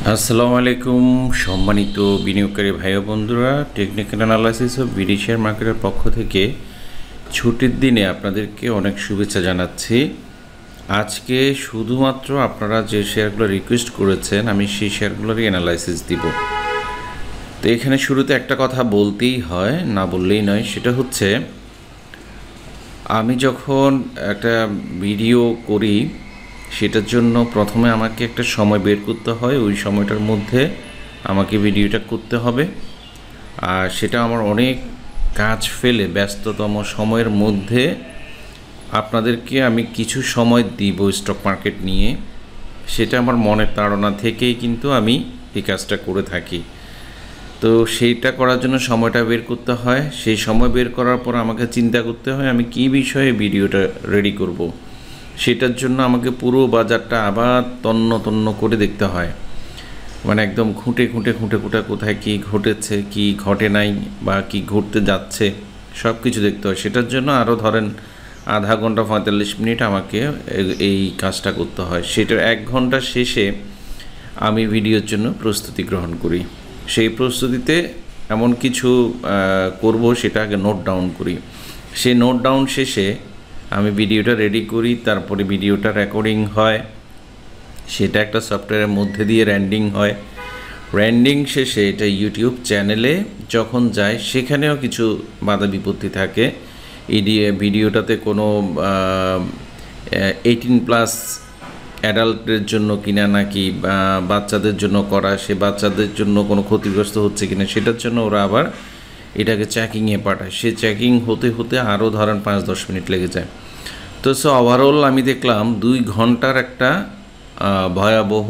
আসসালামু আলাইকুম সম্মানিত বিনিয়োগকারী ভাই ও বন্ধুরা, টেকনিক্যাল অ্যানালাইসিস ও বিডি শেয়ার মার্কেটের পক্ষ থেকে ছুটির দিনে আপনাদেরকে অনেক শুভেচ্ছা জানাচ্ছি। আজকে শুধুমাত্র আপনারা যে শেয়ারগুলো রিকোয়েস্ট করেছেন আমি সেই শেয়ারগুলোরই অ্যানালাইসিস দিব। তো এখানে শুরুতে একটা কথা বলতেই হয়, না বললেই নয়, সেটা হচ্ছে আমি যখন একটা ভিডিও করি সেটার জন্য প্রথমে আমাকে একটা সময় বের করতে হয়, ওই সময়টার মধ্যে আমাকে ভিডিওটা করতে হবে। আর সেটা আমার অনেক কাজ ফেলে ব্যস্ততম সময়ের মধ্যে আপনাদেরকে আমি কিছু সময় দিব স্টক মার্কেট নিয়ে। সেটা আমার মনের তাড়না থেকেই কিন্তু আমি এই কাজটা করে থাকি। তো সেইটা করার জন্য সময়টা বের করতে হয়। সেই সময় বের করার পর আমাকে চিন্তা করতে হয় আমি কী বিষয়ে ভিডিওটা রেডি করব। সেটার জন্য আমাকে পুরো বাজারটা আবার তন্ন তন্ন করে দেখতে হয়, মানে একদম খুঁটে খুঁটে খুঁটে খুঁটে কোথায় কী ঘটেছে, কি ঘটে নাই, বা কি ঘটতে যাচ্ছে সব কিছু দেখতে হয়। সেটার জন্য আরও ধরেন আধা ঘন্টা 45 মিনিট আমাকে এই কাজটা করতে হয়। সেটার 1 ঘন্টা শেষে আমি ভিডিওর জন্য প্রস্তুতি গ্রহণ করি। সেই প্রস্তুতিতে এমন কিছু করব সেটা আগে নোট ডাউন করি। সেই নোট ডাউন শেষে আমি ভিডিওটা রেডি করি, তারপরে ভিডিওটা রেকর্ডিং হয়, সেটা একটা সফটওয়্যারের মধ্যে দিয়ে র্যান্ডিং হয়। র্যান্ডিং শেষে এটা ইউটিউব চ্যানেলে যখন যায় সেখানেও কিছু বাধা বিপত্তি থাকে। এই ভিডিওটাতে কোনো 18+ অ্যাডাল্টের জন্য কিনা নাকি বাচ্চাদের জন্য করা, সে বাচ্চাদের জন্য কোনো ক্ষতিগ্রস্ত হচ্ছে কিনা সেটার জন্য ওরা আবার এটাকে চেকিংয়ে পাঠায়। সে চেকিং হতে হতে আরও ধরেন 5-10 মিনিট লেগে যায়। তো ওভারঅল আমি দেখলাম 2 ঘন্টার একটা ভয়াবহ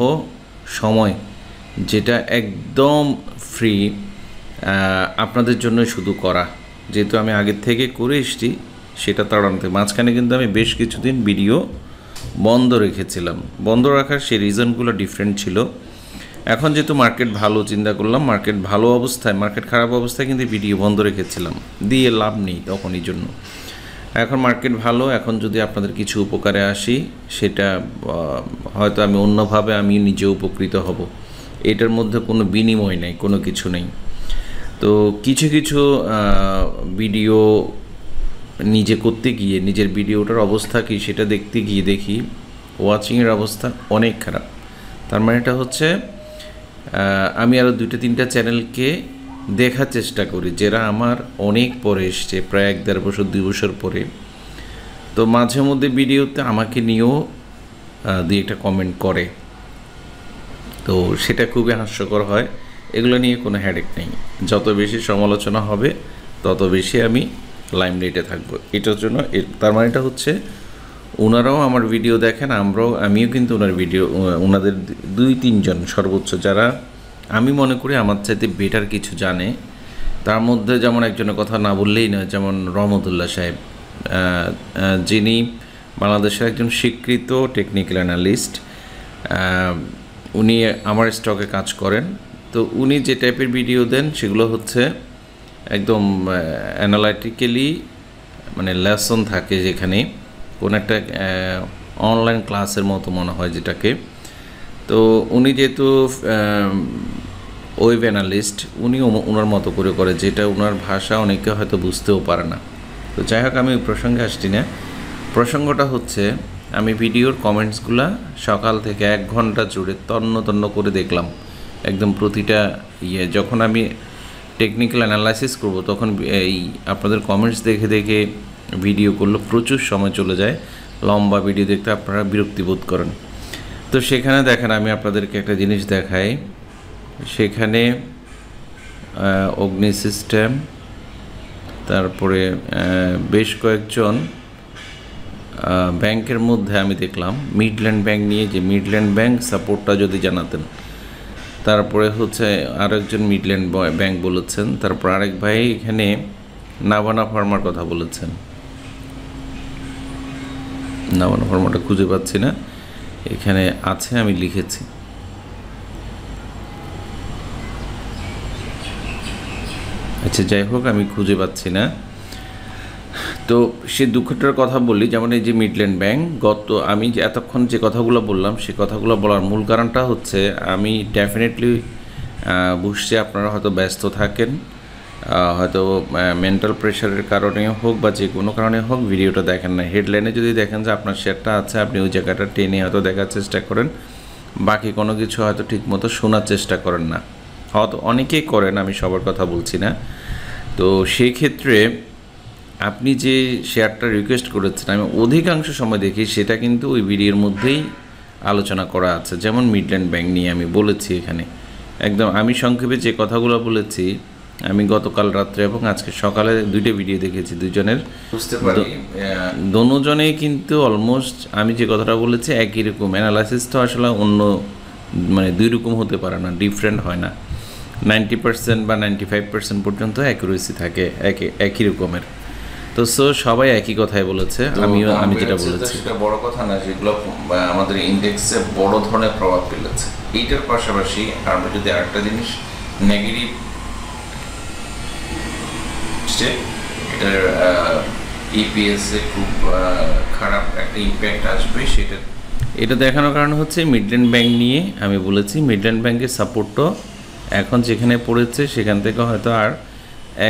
সময়, যেটা একদম ফ্রি আপনাদের জন্য শুধু করা। যেহেতু আমি আগের থেকে করে এসছি সেটা তাড়াতে, মাঝখানে কিন্তু আমি বেশ কিছুদিন ভিডিও বন্ধ রেখেছিলাম। বন্ধ রাখার সেই রিজনগুলো ডিফারেন্ট ছিল। এখন যেহেতু মার্কেট ভালো, চিন্তা করলাম মার্কেট ভালো অবস্থায়, মার্কেট খারাপ অবস্থায় কিন্তু ভিডিও বন্ধ রেখেছিলাম, দিয়ে লাভ নেই তখন। এই জন্য এখন মার্কেট ভালো, এখন যদি আপনাদের কিছু উপকারে আসি সেটা হয়তো আমি অন্যভাবে আমি নিজে উপকৃত হব। এটার মধ্যে কোনো বিনিময় নেই, কোনো কিছু নেই। তো কিছু কিছু ভিডিও নিজে করতে গিয়ে নিজের ভিডিওটার অবস্থা কী সেটা দেখতে গিয়ে দেখি ওয়াচিংয়ের অবস্থা অনেক খারাপ। তার মানে এটা হচ্ছে আমি আরও 2-3টা চ্যানেলকে দেখার চেষ্টা করি যারা আমার অনেক পরে এসছে, প্রায় 1-1.5 বছর 2 বছর পরে। তো মাঝে মধ্যে ভিডিওতে আমাকে নিয়েও 2-1টা কমেন্ট করে, তো সেটা খুবই হাস্যকর হয়। এগুলো নিয়ে কোনো হেডেক নেই, যত বেশি সমালোচনা হবে তত বেশি আমি লাইমলাইটে থাকবো। এটার জন্য তার মানে এটা হচ্ছে ওনারাও আমার ভিডিও দেখেন, আমিও কিন্তু ওনার ভিডিও, ওনাদের 2-3 জন সর্বোচ্চ যারা আমি মনে করি আমার চাইতে বেটার কিছু জানে। তার মধ্যে যেমন একজনের কথা না বললেই নয়, যেমন রহমতুল্লাহ সাহেব, যিনি বাংলাদেশের একজন স্বীকৃত টেকনিক্যাল অ্যানালিস্ট। উনি আমার স্টকে কাজ করেন। তো উনি যে টাইপের ভিডিও দেন সেগুলো হচ্ছে একদম অ্যানালাইটিক্যালি, মানে লেসন থাকে, যেখানে কোনো একটা অনলাইন ক্লাসের মতো মনে হয় যেটাকে। তো উনি যেহেতু ওয়েব অ্যানালিস্ট, উনি ওনার মতো করে যেটা ওনার ভাষা অনেকে হয়তো বুঝতেও পারে না। তো যাই হোক, আমি ওই প্রসঙ্গে আসছি না। প্রসঙ্গটা হচ্ছে আমি ভিডিওর কমেন্টসগুলো সকাল থেকে 1 ঘন্টা জুড়ে তন্ন তন্ন করে দেখলাম, একদম প্রতিটা যখন আমি টেকনিক্যাল অ্যানালাইসিস করব তখন এই আপনাদের কমেন্টস দেখে দেখে ভিডিও করলে প্রচুর সময় চলে যায়। লম্বা ভিডিও দেখতে আপনারা বিরক্তি বোধ করেন। তো সেখানে দেখেন আমি আপনাদেরকে একটা জিনিস দেখাই। সেখানে অগ্নি সিস্টেম, তারপরে বেশ কয়েকজন ব্যাংকের মধ্যে আমি দেখলাম মিডল্যান্ড ব্যাংক নিয়ে, যে মিডল্যান্ড ব্যাংক সাপোর্টটা যদি জানাতেন। তারপরে হচ্ছে আরেকজন মিডল্যান্ড ব্যাংক বলেছেন। তারপর আরেক ভাই এখানে নাভানা ফার্মার কথা বলেছেন। নাভানা ফার্মাটা খুঁজে পাচ্ছি না, এখানে আছে, আমি লিখেছি। আচ্ছা যাই হোক, আমি খুঁজে পাচ্ছি না। তো সে দুঃখটার কথা বলি, যেমন এই যে মিডল্যান্ড ব্যাংক, আমি যে এতক্ষণ যে কথাগুলো বললাম সে কথাগুলো বলার মূল কারণটা হচ্ছে আমি ডেফিনেটলি বুঝছি আপনারা হয়তো ব্যস্ত থাকেন, হয়তো মেন্টাল প্রেশারের কারণে হোক বা যে কোনো কারণে হোক ভিডিওটা দেখেন না। হেডলাইনে যদি দেখেন যে আপনার শেয়ারটা আছে, আপনি ওই জায়গাটা টেনে হয়তো দেখার চেষ্টা করেন, বাকি কোনো কিছু হয়তো ঠিকমতো শোনার চেষ্টা করেন না। হয়তো অনেকেই করেন, আমি সবার কথা বলছি না। তো সেই ক্ষেত্রে আপনি যে শেয়ারটা রিকোয়েস্ট করেছেন, আমি অধিকাংশ সময় দেখি সেটা কিন্তু ওই ভিডিওর মধ্যেই আলোচনা করা আছে। যেমন মিডল্যান্ড ব্যাংক নিয়ে আমি বলেছি এখানে একদম, আমি সংক্ষেপে যে কথাগুলো বলেছি, আমি গতকাল রাত্রে এবং আজকে সকালে দুইটা ভিডিও দেখেছি, দুজনের বুঝতে পারি দোনোজনেই কিন্তু অলমোস্ট আমি যে কথাটা বলেছি একই রকম। অ্যানালাইসিস তো আসলে অন্য মানে দুই রকম হতে পারে না, ডিফারেন্ট হয় না। 90% বা 95% পর্যন্ত অ্যাকুরেসি থাকে একই রকমের। তো সবাই একই কথাই বলেছে, আমি যেটা বলেছি সেটা বড় কথা না, যেগুলো আমাদের ইন্ডেক্সে বড় ধরনের প্রভাব ফেলেছে। এইটার পাশাপাশি আমরা যদি আরেকটা জিনিস নেগেটিভ, এটার ইপিএসে খুব খারাপ একটা ইম্প্যাক্ট আসবে, এটা দেখানোর কারণ হচ্ছে মিডল্যান্ড ব্যাংক নিয়ে আমি বলেছি। মিডল্যান্ড ব্যাংকের সাপোর্টও এখন যেখানে পড়েছে সেখান থেকে হয়তো আর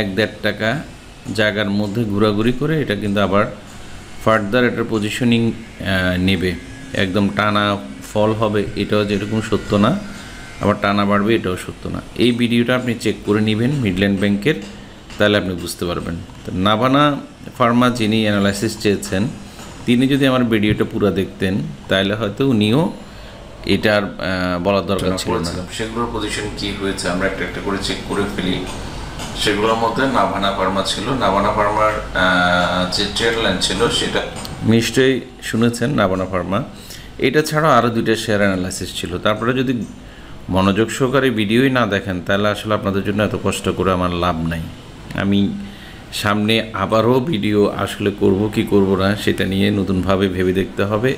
1-1.5 টাকা জায়গার মধ্যে ঘোরাঘুরি করে এটা কিন্তু আবার ফার্দার এটার পজিশনিং নেবে। একদম টানা ফল হবে এটাও যেরকম সত্য না, আবার টানা বাড়বে এটাও সত্য না। এই ভিডিওটা আপনি চেক করে নেবেন মিডল্যান্ড ব্যাংকের, তাহলে আপনি বুঝতে পারবেন। তো নাভানা ফার্মা যিনি অ্যানালাইসিস চেয়েছেন, তিনি যদি আমার ভিডিওটা পুরো দেখতেন তাহলে হয়তো উনিও এটার বলার দরকার ছিল না। সেগুলোর পজিশন কী হয়েছে আমরা একটা একটা করে চেক করে ফেলি। সেগুলোর মধ্যে নাভানা ফার্মা ছিল। নাভানা ফার্মার যে ট্রেড লাইন ছিল সেটা নিশ্চয়ই শুনেছেন, নাভানা ফার্মা। এটা ছাড়াও আরও 2টা শেয়ার অ্যানালাইসিস ছিল। তারপরে যদি মনোযোগ সহকারে ভিডিওই না দেখেন তাহলে আসলে আপনাদের জন্য এত কষ্ট করে আমার লাভ নাই। আমি সামনে আবারও ভিডিও আসলে করব কি করব না সেটা নিয়ে নতুনভাবে ভেবে দেখতে হবে।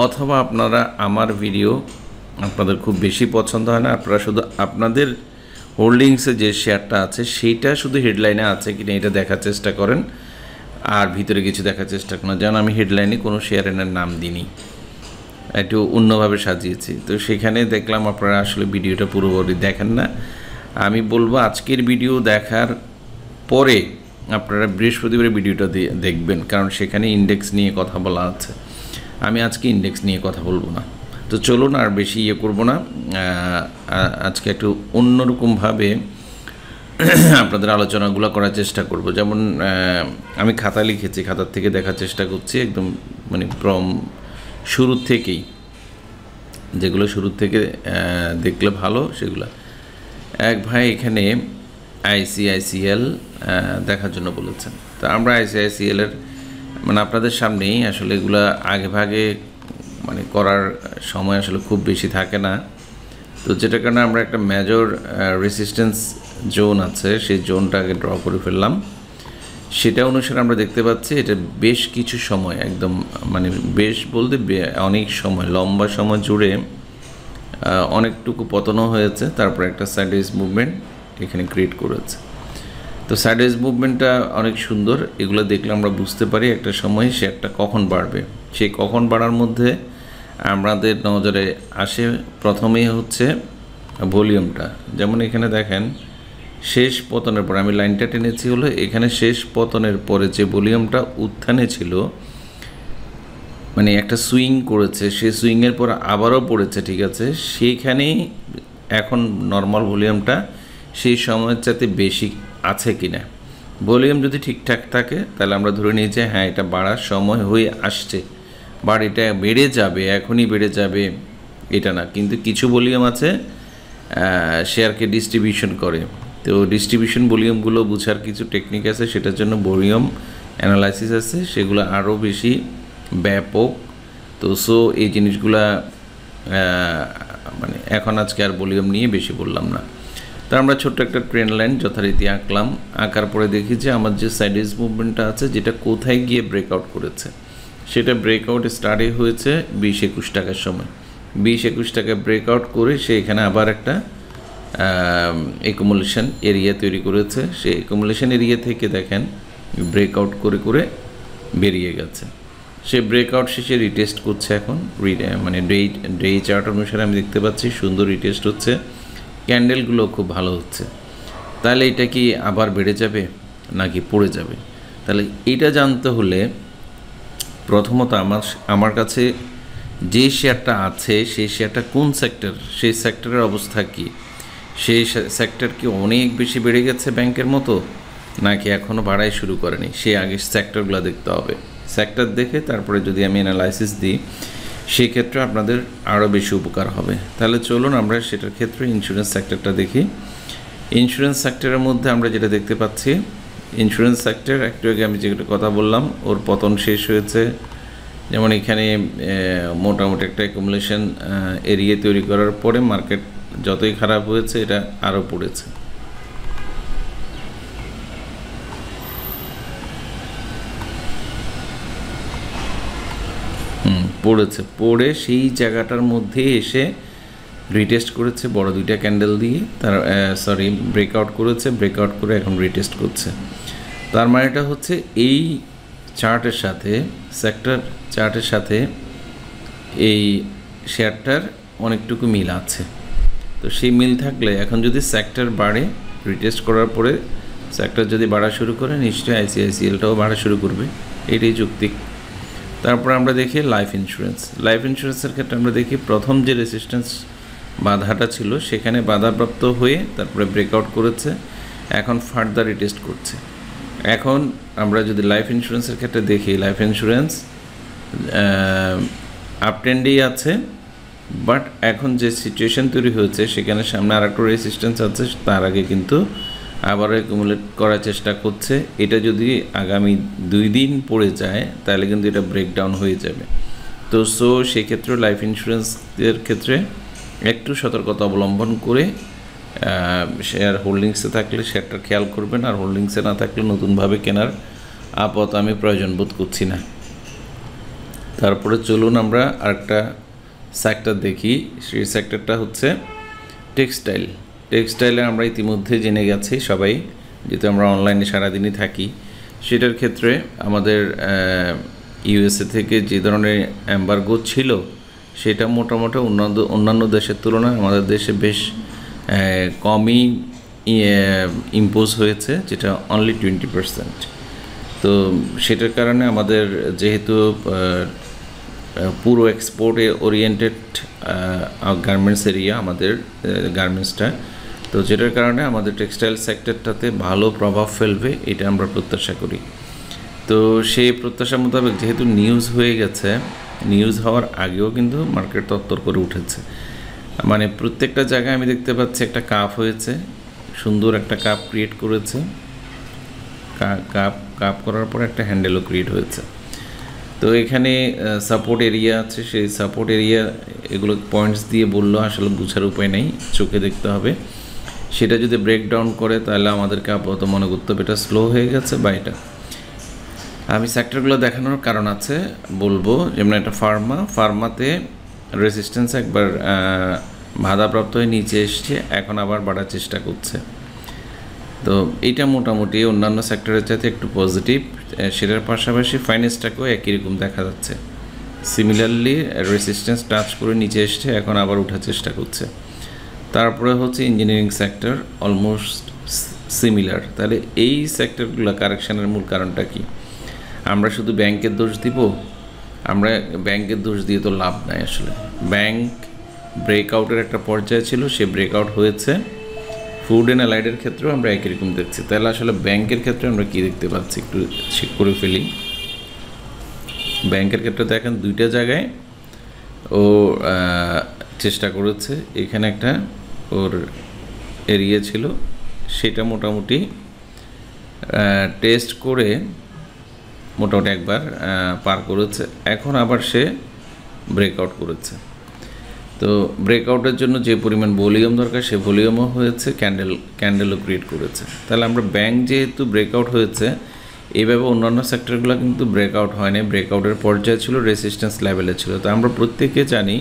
অথবা আপনারা আমার ভিডিও আপনাদের খুব বেশি পছন্দ হয় না, আপনারা শুধু আপনাদের হোল্ডিংসে যে শেয়ারটা আছে সেইটা শুধু হেডলাইনে আছে কিনা এটা দেখার চেষ্টা করেন, আর ভিতরে কিছু দেখার চেষ্টা করেন। যেন আমি হেডলাইনে কোনো শেয়ারের নাম দিইনি, একটু অন্যভাবে সাজিয়েছি। তো সেখানে দেখলাম আপনারা আসলে ভিডিওটা পুরোপুরি দেখেন না। আমি বলবো আজকের ভিডিও দেখার পরে আপনারা বৃহস্পতিবারের ভিডিওটা দেখবেন, কারণ সেখানে ইন্ডেক্স নিয়ে কথা বলা আছে। আমি আজকে ইন্ডেক্স নিয়ে কথা বলবো না। তো চলুন আর বেশি করব না, আজকে একটু অন্যরকমভাবে আপনাদের আলোচনাগুলো করার চেষ্টা করব। যেমন আমি খাতা লিখেছি, খাতার থেকে দেখার চেষ্টা করছি একদম মানে শুরুর থেকেই, যেগুলো শুরুর থেকে দেখলে ভালো সেগুলো। এক ভাই এখানে ICICL দেখার জন্য বলেছেন। তো আমরা ICICL-এর মানে আপনাদের সামনেই আসলে এগুলো আগে ভাগে মানে করার সময় আসলে খুব বেশি থাকে না। তো যেটার কারণে আমরা একটা মেজর রেসিস্ট্যান্স জোন আছে, সেই জোনটাকে ড্র করে ফেললাম। সেটা অনুসারে আমরা দেখতে পাচ্ছি এটা বেশ কিছু সময় একদম মানে বেশ বলতে অনেক সময়, লম্বা সময় জুড়ে অনেকটুকু পতনও হয়েছে, তারপর একটা সাইডওয়েজ মুভমেন্ট এখানে ক্রিয়েট করেছে। তো সাইডওয়েজ মুভমেন্টটা অনেক সুন্দর, এগুলো দেখলে আমরা বুঝতে পারি একটা সময় শেয়ারটা কখন বাড়বে। সেই কখন বাড়ার মধ্যে আমাদের নজরে আসে প্রথমেই হচ্ছে ভলিউমটা। যেমন এখানে দেখেন শেষ পতনের পর আমি লাইনটা টেনেছি হলো এখানে শেষ পতনের পরে যে ভলিউমটা উত্থানে ছিল, মানে একটা সুইং করেছে, সেই সুইংয়ের পর আবারও পড়েছে, ঠিক আছে, সেইখানেই এখন নর্মাল ভলিউমটা সেই সময়ের চাইতে বেশি আছে কিনা। ভলিউম যদি ঠিকঠাক থাকে তাহলে আমরা ধরে নিই যে হ্যাঁ এটা বাড়ার সময় হয়ে আসছে, বাট এটা বেড়ে যাবে, এখনই বেড়ে যাবে এটা না। কিন্তু কিছু ভলিউম আছে শেয়ারকে ডিস্ট্রিবিউশন করে, তো ডিস্ট্রিবিউশন ভলিউমগুলো বোঝার কিছু টেকনিক আছে, সেটার জন্য ভলিউম অ্যানালাইসিস আছে, সেগুলো আরও বেশি ব্যাপক। তো এই জিনিসগুলা মানে এখন আজকে আর ভলিউম নিয়ে বেশি বললাম না। তো আমরা ছোট্ট একটা ট্রেন্ড লাইন যথারীতি আঁকলাম, আঁকার পরে দেখি যে আমার যে সাইডওয়েজ মুভমেন্টটা আছে যেটা কোথায় গিয়ে ব্রেকআউট করেছে, সেটা ব্রেকআউট স্টার্টই হয়েছে 20-21 টাকার সময়। 20-21 টাকা ব্রেকআউট করে সে এখানে আবার একটা অ্যাকুমুলেশন এরিয়া তৈরি করেছে। সেই অ্যাকুমুলেশন এরিয়া থেকে দেখেন ব্রেকআউট করে করে বেরিয়ে গেছে। সে ব্রেকআউট শেষে রিটেস্ট করছে এখন, মানে ডে চার্ট অনুসারে আমি দেখতে পাচ্ছি সুন্দর রিটেস্ট হচ্ছে, ক্যান্ডেলগুলো খুব ভালো হচ্ছে। তাহলে এটা কি আবার বেড়ে যাবে নাকি পড়ে যাবে? তাহলে এটা জানতে হলে প্রথমত আমার কাছে যে শেয়ারটা আছে সেই শেয়ারটা কোন সেক্টর, সেই সেক্টরের অবস্থা কী, সেই সেক্টর কি অনেক বেশি বেড়ে গেছে ব্যাংকের মতো নাকি এখনও বাড়াই শুরু করেনি, সে আগে সেক্টরগুলো দেখতে হবে। সেক্টর দেখে তারপরে যদি আমি অ্যানালাইসিস দিই সেক্ষেত্রে আপনাদের আরও বেশি উপকার হবে। তাহলে চলুন আমরা সেটার ক্ষেত্রে ইন্স্যুরেন্স সেক্টরটা দেখি। ইন্স্যুরেন্স সেক্টরের মধ্যে আমরা যেটা দেখতে পাচ্ছি, ইন্স্যুরেন্স সেক্টর একটু আগে আমি যেটা কথা বললাম ওর পতন শেষ হয়েছে। যেমন এখানে মোটামুটি একটা অ্যাকুমুলেশন এরিয়া তৈরি করার পরে মার্কেট যতই খারাপ হয়েছে এটা আরও পড়েছে। পড়ে সেই জায়গাটার মধ্যে এসে রিটেস্ট করেছে বড় দুইটা ক্যান্ডেল দিয়ে, তার ব্রেকআউট করেছে, ব্রেকআউট করে এখন রিটেস্ট করছে। তার মানে এটা হচ্ছে এই চার্টের সাথে, সেক্টর চার্টের সাথে এই শেয়ারটার অনেকটুকু মিল আছে। তো সেই মিল থাকলে এখন যদি সেক্টর বাড়ে, রিটেস্ট করার পরে সেক্টর যদি বাড়া শুরু করে নিশ্চয়ই আইসিআইসিএলটাও বাড়া শুরু করবে, এটাই যৌক্তিক। তারপর আমরা দেখি লাইফ ইন্স্যুরেন্সের ক্ষেত্রে আমরা দেখি প্রথম যে রেসিস্ট্যান্স বাধাটা ছিল সেখানে বাধাপ্রাপ্ত হয়ে তারপরে ব্রেকআউট করেছে, এখন ফার্দার রিটেস্ট করছে। এখন আমরা যদি লাইফ ইন্স্যুরেন্সের ক্ষেত্রে দেখি, লাইফ ইন্স্যুরেন্স আপট্রেন্ডেই আছে, বাট এখন যে সিচুয়েশন তৈরি হয়েছে সেখানে সামনে আর একটা রেসিস্ট্যান্স আছে, তার আগে কিন্তু আবারও অ্যাকুমুলেট করার চেষ্টা করছে। এটা যদি আগামী 2 দিন পড়ে যায় তাহলে কিন্তু এটা ব্রেকডাউন হয়ে যাবে। তো সেক্ষেত্রে লাইফ ইন্স্যুরেন্সের ক্ষেত্রে একটু সতর্কতা অবলম্বন করে শেয়ার হোল্ডিংসে থাকলে শেয়ারটা খেয়াল করবেন, আর হোল্ডিংসে না থাকলে নতুনভাবে কেনার আপাতত আমি প্রয়োজন বোধ করছি না। তারপরে চলুন আমরা আরেকটা সেক্টর দেখি, সেই সেক্টরটা হচ্ছে টেক্সটাইলে আমরা ইতিমধ্যে জেনে গেছি সবাই, যেহেতু আমরা অনলাইনে সারাদিনই থাকি। সেটার ক্ষেত্রে আমাদের ইউএসএ থেকে যে ধরনের এম্বার্গো ছিল সেটা মোটামুটি অন্যান্য দেশের তুলনায় আমাদের দেশে বেশ কমই ইম্পোজ হয়েছে, যেটা অনলি 20%। তো সেটার কারণে আমাদের যেহেতু পুরো এক্সপোর্টে ওরিয়েন্টেড গার্মেন্টস এরিয়া আমাদের গার্মেন্টসটা, তো যেটার কারণে আমাদের টেক্সটাইল সেক্টরটাতে ভালো প্রভাব ফেলবে এটা আমরা প্রত্যাশা করি। তো সেই প্রত্যাশা মোতাবেক যেহেতু নিউজ হয়ে গেছে, নিউজ হওয়ার আগেও কিন্তু মার্কেট তত্তর করে উঠেছে। মানে প্রত্যেকটা জায়গায় আমি দেখতে পাচ্ছি একটা কাপ হয়েছে, সুন্দর একটা কাপ ক্রিয়েট করেছে, কাপ করার পর একটা হ্যান্ডেলও ক্রিয়েট হয়েছে। তো এখানে সাপোর্ট এরিয়া আছে, সেই সাপোর্ট এরিয়া এগুলো পয়েন্টস দিয়ে বললো আসলে বোঝার উপায় নেই, চোখে দেখতে হবে। সেটা যদি ব্রেকডাউন করে তাহলে আমাদেরকে আপাতত মনে করতে হবে এটা স্লো হয়ে গেছে বা এটা। আমি সেক্টরগুলো দেখানোর কারণ আছে বলবো, যেমন একটা ফার্মাতে রেসিস্ট্যান্স একবার বাধাপ্রাপ্ত হয়ে নিচে এসছে, এখন আবার বাড়ার চেষ্টা করছে। তো এটা মোটামুটি অন্যান্য সেক্টরের চাইতে একটু পজিটিভ। সেটার পাশাপাশি ফাইন্যান্সটাকেও একই রকম দেখা যাচ্ছে, সিমিলারলি রেসিস্ট্যান্স টাচ করে নিচে এসছে, এখন আবার ওঠার চেষ্টা করছে। তারপরে হচ্ছে ইঞ্জিনিয়ারিং সেক্টর অলমোস্ট সিমিলার। তাহলে এই সেক্টরগুলো কারেকশানের মূল কারণটা কি? আমরা শুধু ব্যাংকের দোষ দিব? আমরা ব্যাংকের দোষ দিয়ে তো লাভ নাই। আসলে ব্যাংক ব্রেকআউটের একটা পর্যায়ে ছিল, সে ব্রেকআউট হয়েছে। ফুড অ্যান্ড অ্যালাইডের ক্ষেত্রেও আমরা একই রকম দেখছি। তাহলে আসলে ব্যাংকের ক্ষেত্রে আমরা কী দেখতে পাচ্ছি একটু চেক করে ফেলি। ব্যাংকের ক্ষেত্রে দেখেন দুইটা জায়গায় ও চেষ্টা করেছে। এখানে একটা ওর এরিয়া ছিল, সেটা মোটামুটি টেস্ট করে মোটামুটি একবার পার করেছে, এখন আবার সে ব্রেকআউট করেছে। তো ব্রেকআউটের জন্য যে পরিমাণ ভলিউম দরকার সে ভলিউমও হয়েছে, ক্যান্ডেলও ক্রিয়েট করেছে। তাহলে আমরা ব্যাংক যেহেতু ব্রেকআউট হয়েছে, এইভাবে অন্যান্য সেক্টরগুলো কিন্তু ব্রেকআউট হয়নি, ব্রেকআউটের পর্যায়ে ছিল, রেসিস্ট্যান্স লেভেলে ছিল। তো আমরা প্রত্যেকে জানি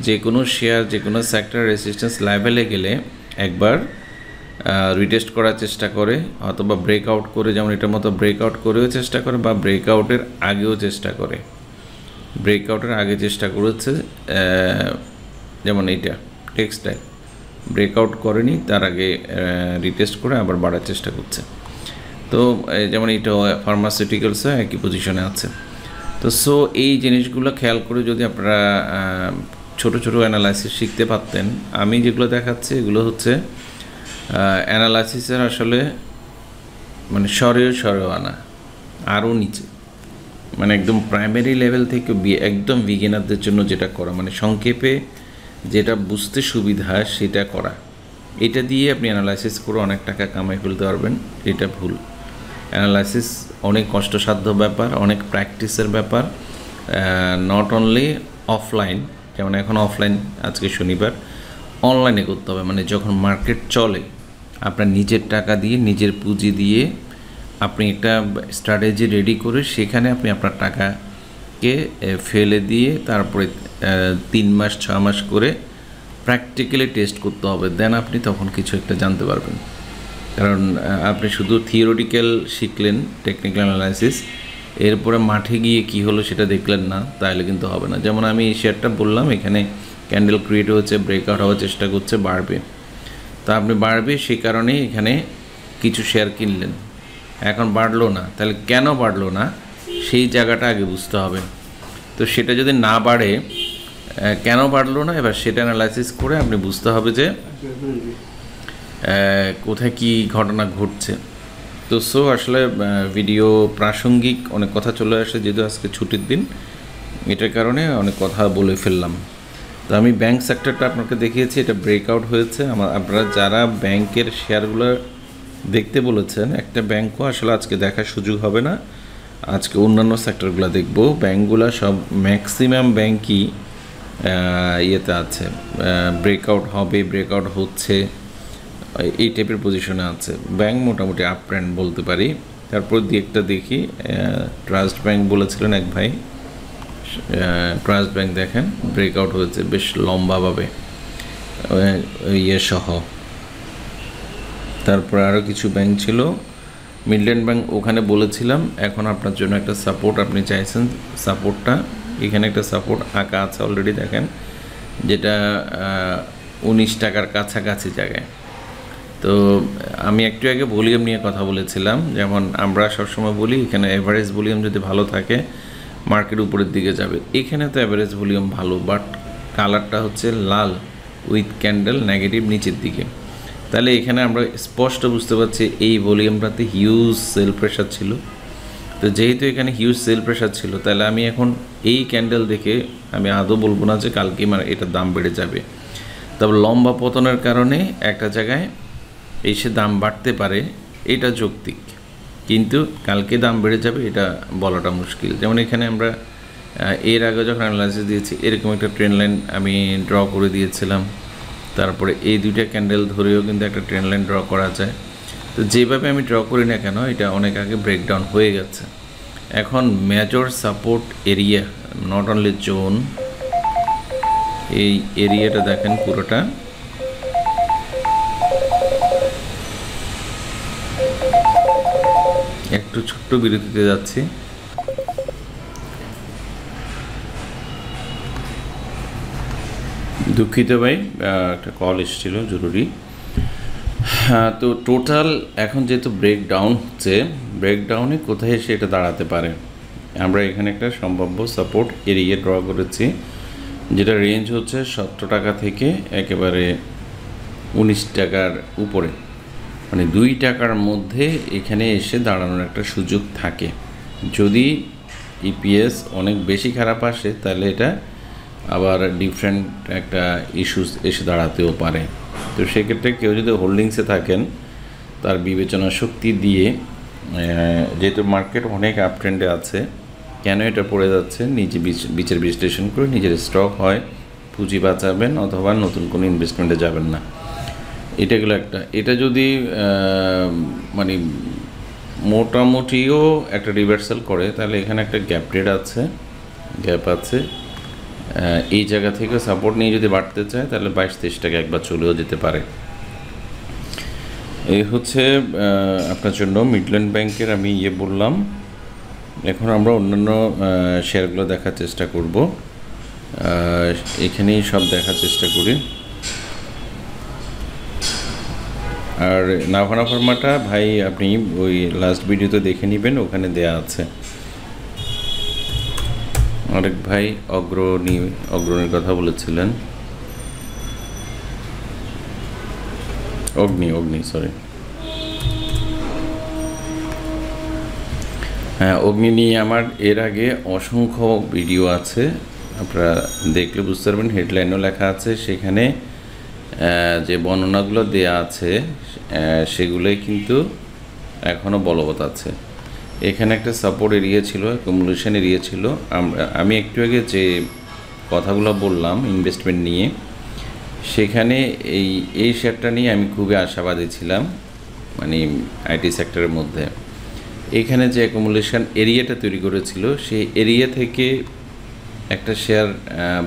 যে কোনো শেয়ার, যে কোনো সেক্টর রেসিস্ট্যান্স লেভেলে গেলে একবার রিটেস্ট করার চেষ্টা করে, অথবা ব্রেকআউট করে, যেমন এটার মতো ব্রেকআউট করেও চেষ্টা করে, বা ব্রেকআউটের আগেও চেষ্টা করে। ব্রেকআউটের আগে চেষ্টা করেছে, যেমন এইটা টেক্সটাইল ব্রেকআউট করেনি, তার আগে রিটেস্ট করে আবার বাড়ার চেষ্টা করছে। তো যেমন এইটা ফার্মাসিউটিক্যালসও একই পজিশনে আছে। তো সো এই জিনিসগুলো খেয়াল করে যদি আপনারা ছোট ছোট অ্যানালাইসিস শিখতে পারতেন। আমি যেগুলো দেখাচ্ছি এগুলো হচ্ছে অ্যানালাইসিসের আসলে মানে সরেও আনা, আরও নিচে, মানে একদম প্রাইমারি লেভেল থেকে একদম বিগিনারদের জন্য যেটা করা, মানে সংক্ষেপে যেটা বুঝতে সুবিধা সেটা করা। এটা দিয়ে আপনি অ্যানালাইসিস করে অনেক টাকা কামাই ফেলতে পারবেন। এটা ভুল। অ্যানালাইসিস অনেক কষ্টসাধ্য ব্যাপার, অনেক প্র্যাকটিসের ব্যাপার। নট অনলি অফলাইন, যেমন এখন অফলাইন, আজকে শনিবার, অনলাইনে করতে হবে। মানে যখন মার্কেট চলে, আপনার নিজের টাকা দিয়ে, নিজের পুঁজি দিয়ে আপনি একটা স্ট্র্যাটেজি রেডি করে সেখানে আপনি আপনার টাকাকে ফেলে দিয়ে তারপরে 3 মাস 6 মাস করে প্র্যাকটিক্যালি টেস্ট করতে হবে। দেন আপনি তখন কিছু একটা জানতে পারবেন। কারণ আপনি শুধু থিওরিটিক্যাল শিখলেন, টেকনিক্যাল অ্যানালাইসিস, এরপরে মাঠে গিয়ে কি হলো সেটা দেখলেন না, তাহলে কিন্তু হবে না। যেমন আমি এই শেয়ারটা বললাম, এখানে ক্যান্ডেল ক্রিয়েট হচ্ছে, ব্রেকআউট হওয়ার চেষ্টা করছে, বাড়বে। তা আপনি বাড়বে সেই কারণেই এখানে কিছু শেয়ার কিনলেন, এখন বাড়লো না, তাহলে কেন বাড়লো না সেই জায়গাটা আগে বুঝতে হবে। তো সেটা যদি না বাড়ে, কেন বাড়লো না, এবার সেটা অ্যানালাইসিস করে আপনি বুঝতে হবে যে কোথায় কি ঘটনা ঘটছে। তো সো আসলে ভিডিও প্রাসঙ্গিক অনেক কথা চলে আসে, যেহেতু আজকে ছুটির দিন, এটার কারণে অনেক কথা বলে ফেললাম। তো আমি ব্যাংক সেক্টরটা আপনাকে দেখিয়েছি, এটা ব্রেকআউট হয়েছে। আপনারা যারা ব্যাংকের শেয়ারগুলো দেখতে বলেছেন, একটা ব্যাংকও আসলে আজকে দেখার সুযোগ হবে না, আজকে অন্যান্য সেক্টরগুলো দেখব। ব্যাংকগুলো সব ম্যাক্সিমাম ব্যাংকই ইয়েতে আছে, ব্রেকআউট হবে, ব্রেকআউট হচ্ছে, এই টাইপের পজিশনে আছে। ব্যাংক মোটামুটি আপ ট্রেন্ড বলতে পারি। তারপর দিয়ে একটা দেখি, ট্রাস্ট ব্যাংক বলেছিলেন এক ভাই, ট্রাস্ট ব্যাংক দেখেন ব্রেকআউট হয়েছে বেশ লম্বাভাবে ইয়ে সহ। তারপর আরও কিছু ব্যাংক ছিল, মিডল্যান্ড ব্যাংক ওখানে বলেছিলাম। এখন আপনার জন্য একটা সাপোর্ট আপনি চাইছেন, সাপোর্টটা এখানে একটা সাপোর্ট আঁকা আছে অলরেডি, দেখেন, যেটা 19 টাকার কাছাকাছি জায়গায়। তো আমি একটু আগে ভলিউম নিয়ে কথা বলেছিলাম, যেমন আমরা সবসময় বলি এখানে এভারেজ ভলিউম যদি ভালো থাকে মার্কেট উপরের দিকে যাবে। এখানে তো অ্যাভারেজ ভলিউম ভালো, বাট কালারটা হচ্ছে লাল উইথ ক্যান্ডেল নেগেটিভ নিচের দিকে। তাহলে এখানে আমরা স্পষ্ট বুঝতে পারছি এই ভলিউমটাতে হিউজ সেল প্রেশার ছিল। তো যেহেতু এখানে হিউজ সেল প্রেশার ছিল, তাহলে আমি এখন এই ক্যান্ডেল দেখে আমি আদৌ বলবো না যে কালকে মানে এটার দাম বেড়ে যাবে। তবে লম্বা পতনের কারণে একটা জায়গায় এসে দাম বাড়তে পারে, এটা যৌক্তিক, কিন্তু কালকে দাম বেড়ে যাবে এটা বলাটা মুশকিল। যেমন এখানে আমরা এর আগে যখন অ্যানালাইসিস দিয়েছি, এরকম একটা ট্রেন্ড লাইন আমি ড্র করে দিয়েছিলাম। তারপরে এই দুইটা ক্যান্ডেল ধরেও কিন্তু একটা ট্রেন্ড লাইন ড্র করা যায়। তো যেভাবে আমি ড্র করি না কেন, এটা অনেক আগে ব্রেকডাউন হয়ে গেছে। এখন major support area, not only zone, এই এরিয়াটা দেখেন পুরোটা একটু ছোট্ট বিরতিতে যাচ্ছি। দুঃখিত ভাই, একটা কল এসেছিল জরুরি। তো টোটাল এখন যেহেতু ব্রেকডাউন হচ্ছে, ব্রেকডাউনে কোথায় এসে এটা দাঁড়াতে পারে, আমরা এখানে একটা সম্ভাব্য সাপোর্ট এরিয়া ড্র করেছি, যেটা রেঞ্জ হচ্ছে 17 টাকা থেকে একেবারে 19 টাকার উপরে, মানে 2 টাকার মধ্যে এখানে এসে দাঁড়ানোর একটা সুযোগ থাকে। যদি ইপিএস অনেক বেশি খারাপ আসে, তাহলে এটা আবার ডিফারেন্ট একটা ইস্যুস এসে দাঁড়াতেও পারে। তো সেক্ষেত্রে কেউ যদি হোল্ডিংসে থাকেন, তার বিবেচনা শক্তি দিয়ে, যেহেতু মার্কেট অনেক আপ ট্রেন্ডে আছে, কেন এটা পড়ে যাচ্ছে নিজে বিচার বিশ্লেষণ করে নিজের স্টক হয় পুঁজি বাঁচাবেন, অথবা নতুন কোনো ইনভেস্টমেন্টে যাবেন না। এটাগুলো একটা, এটা যদি মানে মোটামুটিও একটা রিভার্সাল করে, তাহলে এখানে একটা গ্যাপ আছে, এই জায়গা থেকে সাপোর্ট নিয়ে যদি বাড়তে চায়, তাহলে 22-23 টাকা একবার চলেও যেতে পারে। এই হচ্ছে আপনার জন্য মিডল্যান্ড ব্যাংকের আমি বললাম। এখন আমরা অন্যান্য শেয়ারগুলো দেখার চেষ্টা করব। এখানেই সব দেখার চেষ্টা করি। আর নাভানা ফার্মাটা ভাই আপনি ওই লাস্ট ভিডিওতে দেখে নেবেন, ওখানে দেয়া আছে। আরেক ভাই অগ্রণীর কথা বলেছিলেন, অগ্নি সরি, হ্যাঁ অগ্নি নিয়ে আমার এর আগে অসংখ্য ভিডিও আছে, আপনারা দেখলে বুঝতে পারবেন। হেডলাইনও লেখা আছে সেখানে, যে বর্ণনাগুলো দেয়া আছে সেগুলোই কিন্তু এখনও বলবৎ আছে। এখানে একটা সাপোর্ট এরিয়া ছিল, অ্যাকুমুলেশন এরিয়া ছিল। আমি একটু আগে যে কথাগুলো বললাম ইনভেস্টমেন্ট নিয়ে, সেখানে এই শেয়ারটা নিয়ে আমি খুবই আশাবাদী ছিলাম, মানে আইটি সেক্টরের মধ্যে। এখানে যে অ্যাকুমুলেশন এরিয়াটা তৈরি করেছিল, সেই এরিয়া থেকে একটা শেয়ার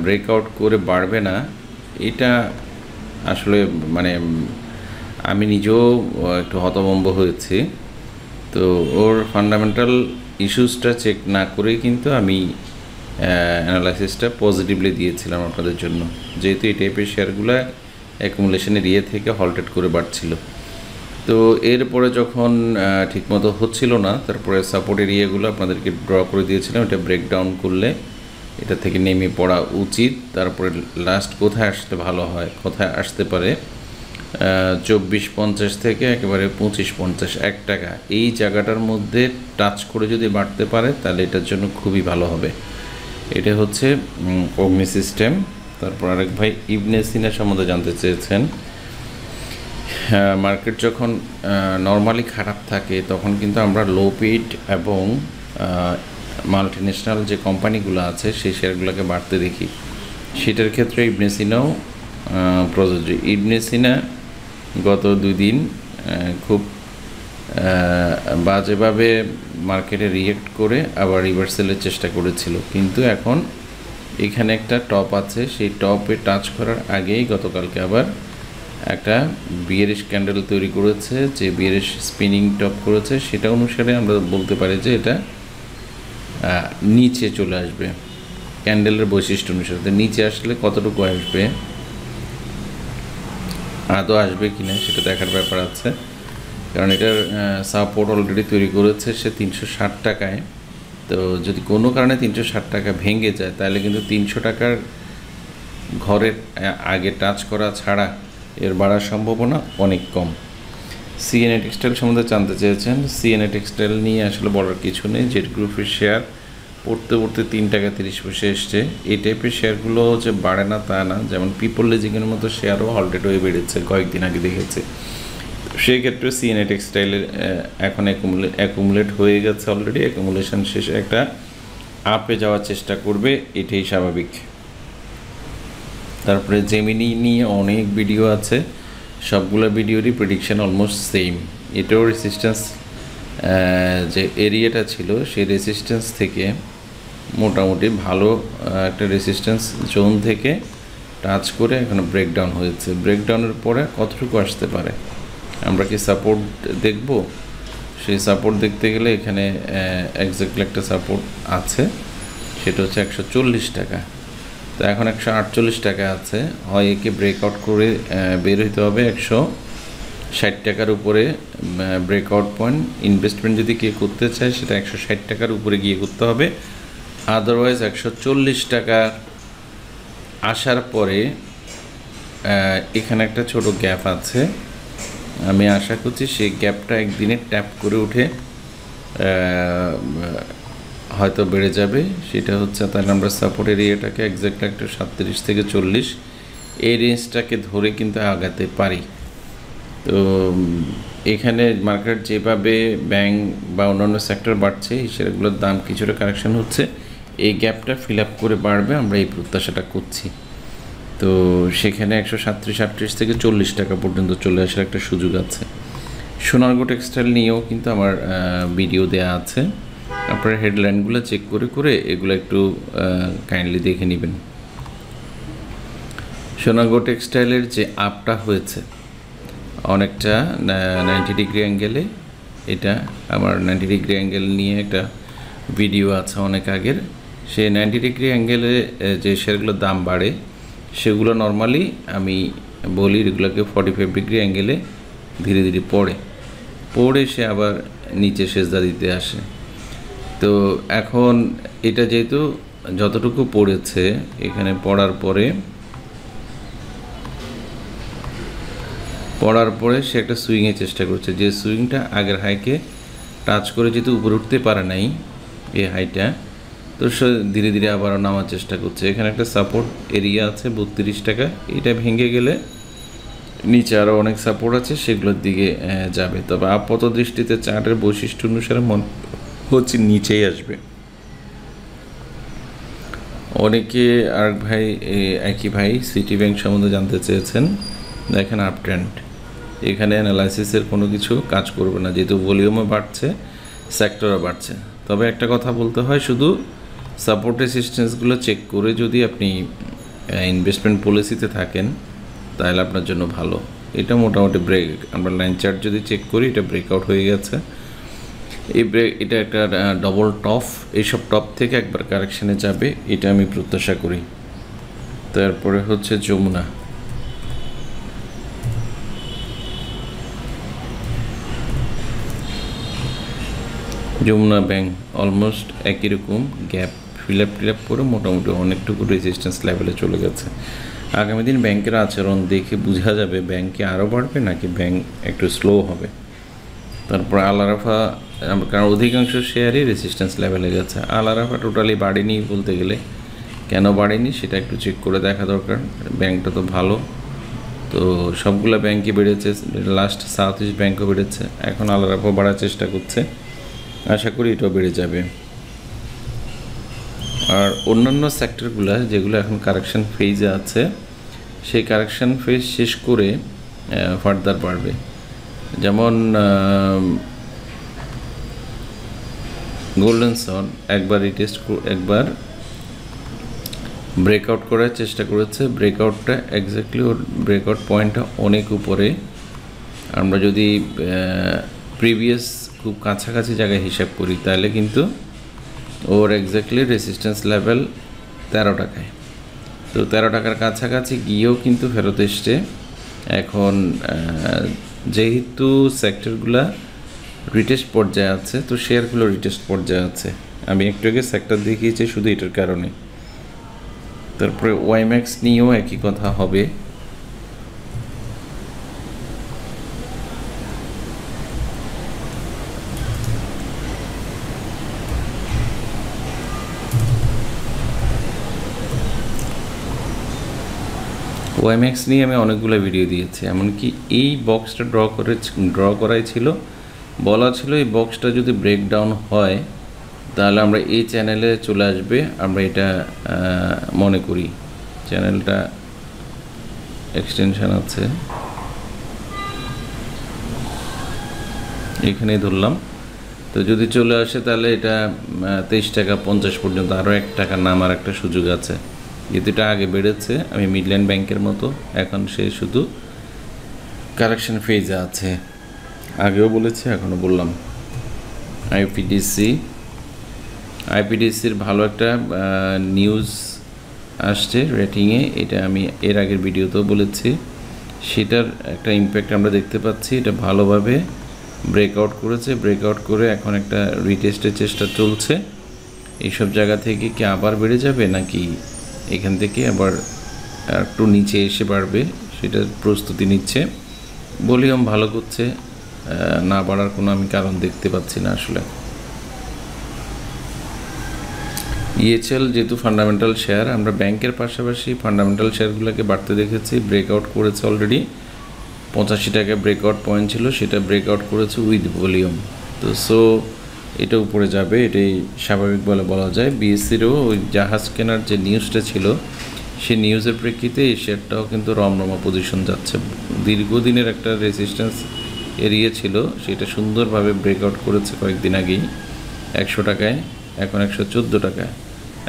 ব্রেকআউট করে বাড়বে না, এটা আসলে মানে আমি নিজেও একটু হতভম্ব হয়েছি। তো ওর ফান্ডামেন্টাল ইস্যুসটা চেক না করেই কিন্তু আমি অ্যানালাইসিসটা পজিটিভলি দিয়েছিলাম আপনাদের জন্য, যেহেতু এই টাইপের শেয়ারগুলো অ্যাকুমুলেশন এরিয়া থেকে হল্টেড করে বাড়ছিল। তো এরপরে যখন ঠিকমতো হচ্ছিল না, তারপরে সাপোর্ট এরিয়াগুলো আপনাদেরকে ড্র করে দিয়েছিলাম, এটা ব্রেকডাউন করলে এটা থেকে নেমে পড়া উচিত। তারপরে লাস্ট কোথায় আসতে ভালো হয়, কোথায় আসতে পারে 24.50 থেকে একেবারে 25.50, 1 টাকা, এই জায়গাটার মধ্যে টাচ করে যদি বাড়তে পারে তাহলে এটার জন্য খুবই ভালো হবে। এটা হচ্ছে অগ্নি সিস্টেম। তারপর আরেক ভাই ইবনে সিনা সম্বন্ধে জানতে চেয়েছেন। মার্কেট যখন নর্মালি খারাপ থাকে তখন কিন্তু আমরা লো পিট এবং মাল্টিন্যাশনাল যে কোম্পানিগুলো আছে সেই শেয়ারগুলোকে বাড়তে দেখি। সেটার ক্ষেত্রে ইবনে সিনাও প্রযোজ্য। ইবনে সিনা গত 2 দিন খুব বাজেভাবে মার্কেটে রিয়েক্ট করে আবার রিভার্সেলের চেষ্টা করেছিল, কিন্তু এখন এখানে একটা টপ আছে, সেই টপে টাচ করার আগেই গতকালকে আবার একটা বিয়ারিশ ক্যান্ডেল তৈরি করেছে। যে বিয়ারিশ স্পিনিং টপ করেছে সেটা অনুসারে আমরা বলতে পারি যে এটা নিচে চলে আসবে ক্যান্ডেলের বৈশিষ্ট্য অনুসারে। নিচে আসলে কতটুকু আসবে, আদৌ আসবে কিনা সেটা দেখার ব্যাপার আছে, কারণ এটার সাপোর্ট অলরেডি তৈরি করেছে সে 360 টাকায়। তো যদি কোনো কারণে 360 টাকা ভেঙে যায় তাহলে কিন্তু 300 টাকার ঘরের আগে টাচ করা ছাড়া এর বাড়ার সম্ভাবনা অনেক কম। সিএনএ টেক্সটাইল সম্বন্ধে জানতে চেয়েছেন। সিএনএ টেক্সটাইল নিয়ে আসলে বলার কিছু নেই। জেড গ্রুপের শেয়ার পড়তে 3 টাকা 30 পয়সা এসছে। এই টাইপের শেয়ারগুলো যে বাড়ে না তা না, যেমন পিপল লিজিংয়ের মতো শেয়ারও হল্টেড হয়ে বেড়েছে কয়েকদিন আগে দেখেছে। সেই ক্ষেত্রে সিএনএ টেক্সটাইলের এখন অ্যাকুমুলেট হয়ে গেছে অলরেডি, অ্যাকুমুলেশন শেষে একটা আপে যাওয়ার চেষ্টা করবে, এটাই স্বাভাবিক। তারপরে জেমিনি নিয়ে অনেক ভিডিও আছে, সবগুলো ভিডিওরই প্রেডিকশন অলমোস্ট সেম। এটাও রেসিস্ট্যান্স যে এরিয়াটা ছিল সেই রেসিস্ট্যান্স থেকে মোটামুটি ভালো একটা রেসিস্ট্যান্স জোন থেকে টাচ করে এখন ব্রেকডাউন হয়েছে। ব্রেকডাউনের পরে কতটুকু আসতে পারে, আমরা কি সাপোর্ট দেখব? সেই সাপোর্ট দেখতে গেলে এখানে এক্স্যাক্টলি একটা সাপোর্ট আছে, সেটা হচ্ছে 140 টাকা। তো এখন 148 টাকা আছে, হয় একে ব্রেকআউট করে বের হইতে হবে 160 টাকার উপরে ব্রেকআউট পয়েন্ট। ইনভেস্টমেন্ট যদি কে করতে চায় সেটা 160 টাকার উপরে গিয়ে করতে হবে, আদারওয়াইজ 140 টাকা আসার পরে এখানে একটা ছোট গ্যাপ আছে। আমি আশা করছি সেই গ্যাপটা একদিনে ট্যাপ করে উঠে হয়তো বেড়ে যাবে। সেটা হচ্ছে তাহলে আমরা সাপোর্ট এরিয়াটাকে এক্স্যাক্টলি একটা 37 থেকে 40 এই রেঞ্জটাকে ধরে কিন্তু আগাতে পারি। তো এখানে মার্কেট যেভাবে ব্যাংক বা অন্যান্য সেক্টর বাড়ছে, এই শেয়ারগুলোর দাম কিছুটা কারেকশন হচ্ছে, এই গ্যাপটা ফিল আপ করে বাড়বে, আমরা এই প্রত্যাশাটা করছি। তো সেখানে 137-38 থেকে 40 টাকা পর্যন্ত চলে আসার একটা সুযোগ আছে। সোনারগাঁও টেক্সটাইল নিয়েও কিন্তু আমার ভিডিও দেয়া আছে, আপনারা হেডলাইনগুলো চেক করে করে এগুলো একটু কাইন্ডলি দেখে নেবেন। সোনারগাঁও টেক্সটাইলের যে আপটা হয়েছে অনেকটা 90 ডিগ্রি অ্যাঙ্গেলে। এটা আমার 90 ডিগ্রি অ্যাঙ্গেল নিয়ে একটা ভিডিও আছে অনেক আগের। সেই 90 ডিগ্রি অ্যাঙ্গেলে যে শেয়ারগুলোর দাম বাড়ে সেগুলো নর্মালি আমি বলি এগুলোকে 45 ডিগ্রি অ্যাঙ্গেলে ধীরে ধীরে পড়ে সে আবার নিচে সেজদা দিতে আসে। তো এখন এটা যেহেতু যতটুকু পড়েছে এখানে পড়ার পরে সে একটা সুইংয়ের চেষ্টা করছে, যে সুইংটা আগের হাইকে টাচ করে যেহেতু উপরে উঠতে পারে নাই এই হাইটা, তো সে ধীরে ধীরে আবারও নামার চেষ্টা করছে। এখানে একটা সাপোর্ট এরিয়া আছে 32 টাকা, এটা ভেঙে গেলে নিচে আরও অনেক সাপোর্ট আছে, সেগুলোর দিকে যাবে। তবে আপাত দৃষ্টিতে চার্টের বৈশিষ্ট্য অনুসারে মনে হচ্ছে নিচেই আসবে। অনেকে আর ভাই একই ভাই সিটি ব্যাংক সম্বন্ধে জানতে চেয়েছেন। দেখেন আপ ট্রেন্ড, এখানে অ্যানালাইসিসের কোনো কিছু কাজ করবে না, যেহেতু ভলিউমও বাড়ছে, সেক্টরও বাড়ছে। তবে একটা কথা বলতে হয়, শুধু সাপোর্ট রেসিস্টেন্সগুলো চেক করে যদি আপনি ইনভেস্টমেন্ট পলিসিতে থাকেন তাহলে আপনার জন্য ভালো। এটা মোটামুটি আমরা লাইন চার্ট যদি চেক করি এটা ব্রেকআউট হয়ে গেছে। এটা একটা ডবল টপ, এইসব টপ থেকে একবার কারেকশানে যাবে, এটা আমি প্রত্যাশা করি। তারপরে হচ্ছে যমুনা ব্যাংক অলমোস্ট একই রকম গ্যাপ ফিল আপ করে মোটামুটি অনেকটুকু রেজিস্ট্যান্স লেভেলে চলে গেছে। আগামী দিন ব্যাংকের আচরণ দেখে বোঝা যাবে ব্যাংকে আরও বাড়বে নাকি ব্যাংক একটু স্লো হবে। তারপর আল-আরাফা, কারণ অধিকাংশ শেয়ারই রেজিস্ট্যান্স লেভেলে গেছে। আল-আরাফা টোটালি বাড়েনি বলতে গেলে, কেন বাড়েনি সেটা একটু চেক করে দেখা দরকার। ব্যাংকটা তো ভালো, তো সবগুলো ব্যাংকই বেড়েছে, লাস্ট সাউথ ইস্ট ব্যাংকও বেড়েছে, এখন আল-আরাফাও বাড়ার চেষ্টা করছে, আশা করি এটাও বেড়ে যাবে। আর অন্যান্য সেক্টরগুলো যেগুলো এখন কারেকশন ফেজে আছে, সেই কারেকশন ফেজ শেষ করে ফার্দার বাড়বে। যেমন গোল্ডেন সন একবার ব্রেকআউট করার চেষ্টা করেছে। ব্রেকআউটটা এক্স্যাক্টলি ওর ব্রেকআউট পয়েন্টটা অনেক উপরে। আমরা যদি প্রিভিয়াস খুব কাছাকাছি জায়গায় হিসাব করি তাহলে কিন্তু ওর এক্স্যাক্টলি রেজিস্ট্যান্স লেভেল 13 টাকায়। তো 13 টাকার কাছাকাছি গিয়েও কিন্তু ফেরত এসছে। এখন যেহেতু সেক্টরগুলা রিটেস্ট পর্যায়ে আছে, তো শেয়ারগুলো রিটেস্ট পর্যায়ে আছে। আমি একটু আগে সেক্টর দেখিয়েছি শুধু এটার কারণে। তারপরে ওয়াইম্যাক্স নিয়েও একই কথা হবে। ওয়াইম্যাক্স নিয়ে আমি অনেকগুলো ভিডিও দিয়েছি, এমনকি এই বক্সটা ড্র করাই ছিল, বলা ছিল এই বক্সটা যদি ব্রেকডাউন হয় তাহলে আমরা এই চ্যানেলে চলে আসবে। আমরা এটা মনে করি, চ্যানেলটা এক্সটেনশন আছে, এখানেই ধরলাম। তো যদি চলে আসে তাহলে এটা 23 টাকা 50 পর্যন্ত আরও 1 টাকা নামার একটা সুযোগ আছে। যেহেতু এটা আগে বেড়েছে, আমি মিডল্যান্ড ব্যাংকের মতো, এখন সে শুধু কারেকশন ফেজে আছে, আগেও বলেছি এখনও বললাম। আইপিডিসির ভালো একটা নিউজ আসছে রেটিংয়ে, এটা আমি এর আগের ভিডিওতেও বলেছি, সেটার একটা ইম্প্যাক্ট আমরা দেখতে পাচ্ছি। এটা ভালোভাবে ব্রেকআউট করেছে, ব্রেকআউট করে এখন একটা রিটেস্টের চেষ্টা চলছে। এইসব জায়গা থেকে কি আবার বেড়ে যাবে নাকি এখান থেকে আবার একটু নিচে এসে বাড়বে, সেটার প্রস্তুতি নিচ্ছে। ভলিউম ভালো করছে, না বাড়ার কোনো আমি কারণ দেখতে পাচ্ছি না আসলে। ইএচএল যেহেতু ফান্ডামেন্টাল শেয়ার, আমরা ব্যাংকের পাশাপাশি ফান্ডামেন্টাল শেয়ারগুলোকে বাড়তে দেখেছি। ব্রেকআউট করেছে অলরেডি, 85 টাকা ব্রেকআউট পয়েন্ট ছিল, সেটা ব্রেকআউট করেছে উইথ ভলিউম। তো এটা উপরে যাবে, এটাই স্বাভাবিক বলে বলা যায়। বিএসসিরও ওই জাহাজ কেনার যে নিউজটা ছিল, সেই নিউজের প্রেক্ষিতে এই শেয়ারটাও কিন্তু রমরমা পজিশন যাচ্ছে। দীর্ঘদিনের একটা রেজিস্ট্যান্স এরিয়া ছিল, সেটা সুন্দরভাবে ব্রেকআউট করেছে কয়েকদিন আগেই 100 টাকায়, এখন 114 টাকায়।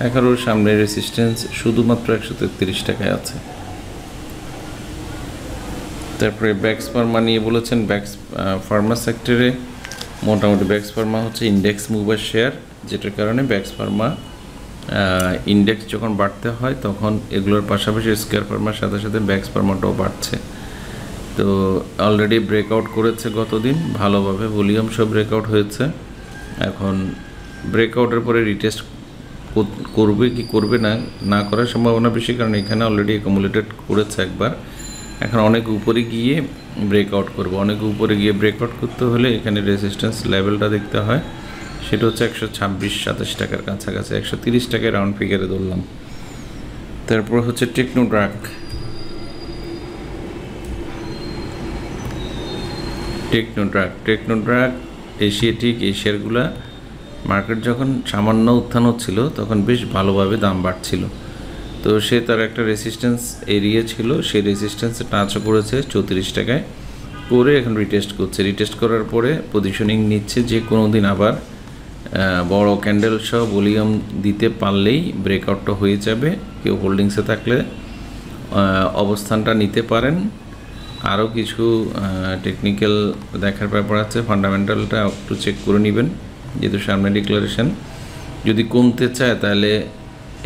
এখন ওর সামনে রেজিস্ট্যান্স শুধুমাত্র 133 টাকায় আছে। তারপরে ব্যাক্স ফার্মা নিয়ে বলেছেন। ব্যাক্স ফার্মা সেক্টরে মোটামুটি ব্যাক্স ফার্মা হচ্ছে ইন্ডেক্স মুভার শেয়ার, যেটার কারণে ব্যাক্স ফার্মা ইন্ডেক্স যখন বাড়তে হয় তখন এগুলোর পাশাপাশি স্কয়ার ফার্মার সাথে সাথে ব্যাক্স ফার্মাটাও বাড়ছে। তো অলরেডি ব্রেকআউট করেছে গতদিন ভালোভাবে, ভলিউম সব ব্রেকআউট হয়েছে। এখন ব্রেকআউটের পরে রিটেস্ট করবে কি করবে না, না করার সম্ভাবনা বেশি, কারণ এখানে অলরেডি অ্যাকুমুলেটেড করেছে একবার। এখন অনেক উপরে গিয়ে ব্রেকআউট করবে। অনেক উপরে গিয়ে ব্রেকআউট করতে হলে এখানে রেজিস্ট্যান্স লেভেলটা দেখতে হয়, সেটা হচ্ছে 126-27 টাকার কাছাকাছি, 130 টাকায় রাউন্ড ফিগারে ধরলাম। তারপর হচ্ছে টেকনোড্রাগ। টেকনোড্রাগ এশিয়াটিক, এই শেয়ারগুলা মার্কেট যখন সামান্য উত্থান হচ্ছিল তখন বেশ ভালোভাবে দাম বাড়ছিল। তো সে তার একটা রেজিস্ট্যান্স এরিয়া ছিল, সেই রেজিস্ট্যান্সে টাচও করেছে 34 টাকায় করে, এখন রিটেস্ট করছে। রিটেস্ট করার পরে পজিশনিং নিচ্ছে যে কোনো দিন আবার বড় ক্যান্ডেল সহ ভলিউম দিতে পারলেই ব্রেকআউটটা হয়ে যাবে। কেউ হোল্ডিংসে থাকলে অবস্থানটা নিতে পারেন। আরও কিছু টেকনিক্যাল দেখার ব্যাপার আছে, ফান্ডামেন্টালটা একটু চেক করে নেবেন, যেহেতু সামনে ডিক্লারেশন। যদি কমতে চায় তাহলে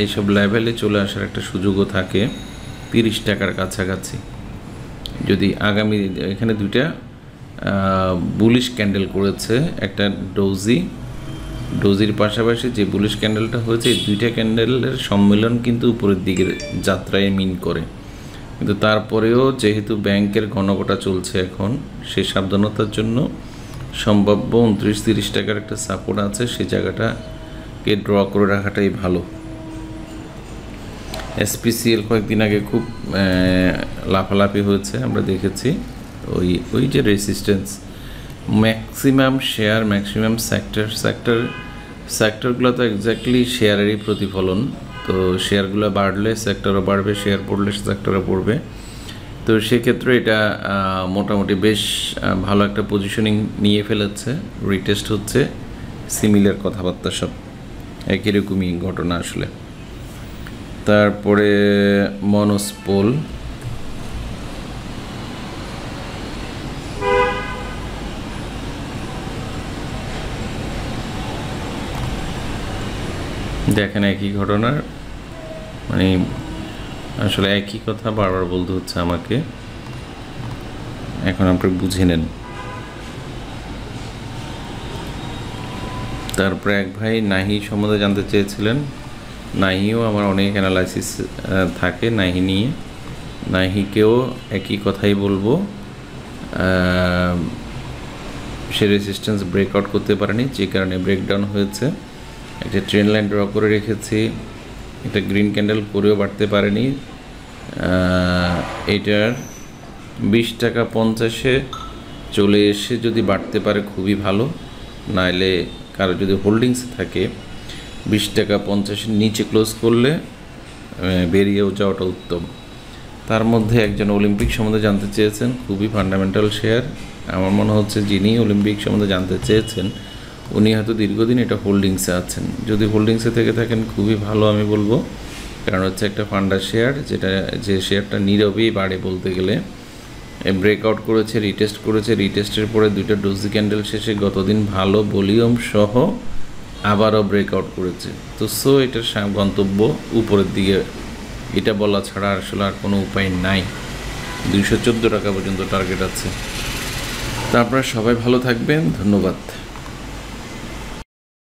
এইসব লেভেলে চলে আসার একটা সুযোগও থাকে 30 টাকার কাছাকাছি। যদি আগামী, এখানে দুইটা বুলিশ ক্যান্ডেল করেছে, একটা ডোজির পাশাপাশি যে বুলিশ ক্যান্ডেলটা হয়েছে, এই দুইটা ক্যান্ডেলের সম্মেলন কিন্তু উপরের দিকের যাত্রায় মিন করে। কিন্তু তারপরেও যেহেতু ব্যাংকের ঘনঘটা চলছে এখন, সেই সাবধানতার জন্য সম্ভাব্য 29-30 টাকার একটা সাপোর্ট আছে, সেই জায়গাটাকে ড্র করে রাখাটাই ভালো। এসপিসিএল কয়েকদিন আগে খুব লাফালাফি হয়েছে, আমরা দেখেছি। ওই যে রেসিস্ট্যান্স, ম্যাক্সিমাম শেয়ার, ম্যাক্সিমাম সেক্টরগুলো তো এক্স্যাক্টলি শেয়ারেরই প্রতিফলন। তো শেয়ারগুলো বাড়লে সেক্টরও বাড়বে, শেয়ার পড়লে সেক্টরও পড়বে। তো সেক্ষেত্রে এটা মোটামুটি বেশ ভালো একটা পজিশনিং নিয়ে ফেলেছে। রিটেস্ট হচ্ছে, সিমিলার কথাবার্তা সব একই রকমই ঘটনা আসলে। তারপরে মনোস্পোল, দেখেন একই ঘটনার, মানে আসলে একই কথা বারবার বলতে হচ্ছে আমাকে, এখন আপনি বুঝে নেন। তারপরে এক ভাই নাহি সম্বন্ধে জানতে চেয়েছিলেন। নাহিও আমার অনেক অ্যানালাইসিস থাকে নাহি নিয়ে, নাহিকেও একই কথাই বলবো। সে রেজিস্ট্যান্স ব্রেকআউট করতে পারেনি, যে কারণে ব্রেকডাউন হয়েছে। একটা ট্রেন লাইন ড্র করে রেখেছি, একটা গ্রিন ক্যান্ডেল করেও বাড়তে পারেনি। এটার 20 টাকা 50-এ চলে এসে যদি বাড়তে পারে খুবই ভালো, নাইলে কারো যদি হোল্ডিংসে থাকে 20 টাকা 50-এর নিচে ক্লোজ করলে বেরিয়েও যাওয়াটা উত্তম। তার মধ্যে একজন অলিম্পিক সম্বন্ধে জানতে চেয়েছেন, খুবই ফান্ডামেন্টাল শেয়ার। আমার মনে হচ্ছে যিনি অলিম্পিক সম্বন্ধে জানতে চেয়েছেন উনি হয়তো দীর্ঘদিন এটা হোল্ডিংসে আছেন। যদি হোল্ডিংসে থেকে থাকেন খুবই ভালো আমি বলবো, কারণ হচ্ছে একটা ফান্ডার শেয়ার, যে শেয়ারটা নীরবেই বাড়ে বলতে গেলে। ব্রেকআউট করেছে, রিটেস্ট করেছে, রিটেস্টের পরে দুইটা ডোজি ক্যান্ডেল শেষে গতদিন ভালো ভলিউম সহ আবারও ব্রেকআউট করেছে। তো এটার গন্তব্য উপরের দিকে, এটা বলা ছাড়া আসলে আর কোনো উপায় নাই। 214 টাকা পর্যন্ত টার্গেট আছে। তা আপনারা সবাই ভালো থাকবেন, ধন্যবাদ।